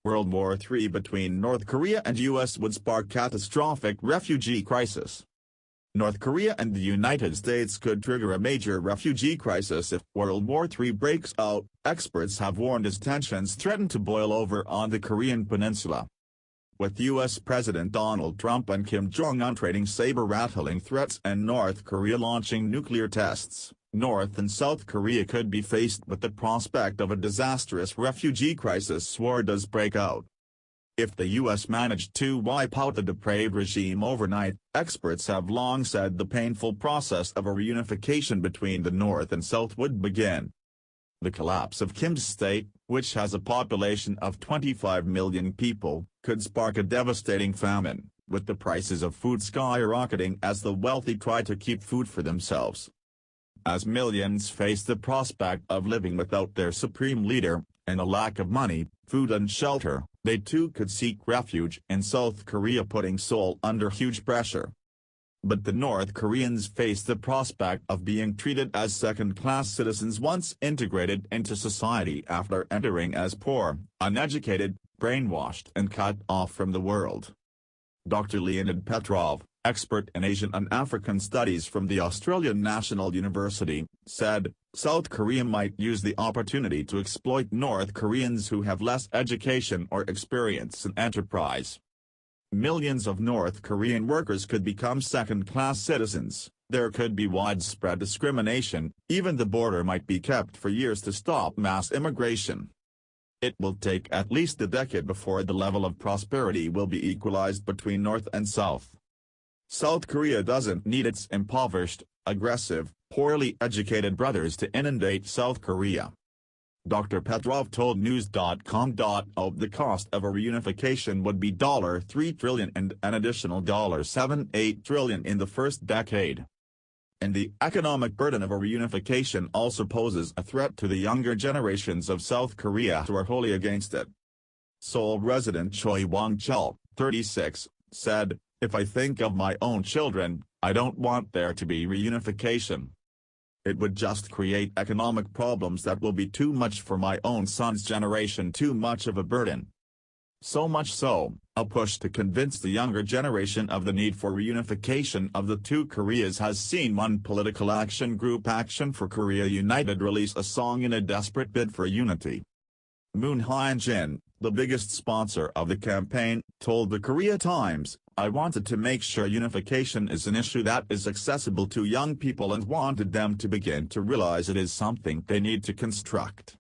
World War III between North Korea and US would spark catastrophic refugee crisis. North Korea and the United States could trigger a major refugee crisis if World War III breaks out, experts have warned, as tensions threaten to boil over on the Korean peninsula. With U.S. President Donald Trump and Kim Jong-un trading sabre-rattling threats and North Korea launching nuclear tests, North and South Korea could be faced with the prospect of a disastrous refugee crisis war does break out. If the U.S. managed to wipe out the depraved regime overnight, experts have long said the painful process of a reunification between the North and South would begin. The collapse of Kim's state, which has a population of 25 million people, could spark a devastating famine, with the prices of food skyrocketing as the wealthy try to keep food for themselves. As millions face the prospect of living without their supreme leader, and a lack of money, food and shelter, they too could seek refuge in South Korea, putting Seoul under huge pressure. But the North Koreans face the prospect of being treated as second-class citizens once integrated into society after entering as poor, uneducated, brainwashed and cut off from the world. Dr. Leonid Petrov, expert in Asian and African studies from the Australian National University, said, South Korea might use the opportunity to exploit North Koreans who have less education or experience in enterprise. Millions of North Korean workers could become second-class citizens, there could be widespread discrimination, even the border might be kept for years to stop mass immigration. It will take at least a decade before the level of prosperity will be equalized between North and South. South Korea doesn't need its impoverished, aggressive, poorly educated brothers to inundate South Korea. Dr. Petrov told News.com. The cost of a reunification would be $3 trillion and an additional $7.8 trillion in the first decade. And the economic burden of a reunification also poses a threat to the younger generations of South Korea who are wholly against it. Seoul resident Choi Wong-chul, 36, said, If I think of my own children, I don't want there to be reunification. It would just create economic problems that will be too much for my own son's generation, too much of a burden. So much so, a push to convince the younger generation of the need for reunification of the two Koreas has seen one political action group, Action for Korea United, release a song in a desperate bid for unity. Moon Hyun-jin, the biggest sponsor of the campaign, told the Korea Times, I wanted to make sure unification is an issue that is accessible to young people and wanted them to begin to realize it is something they need to construct.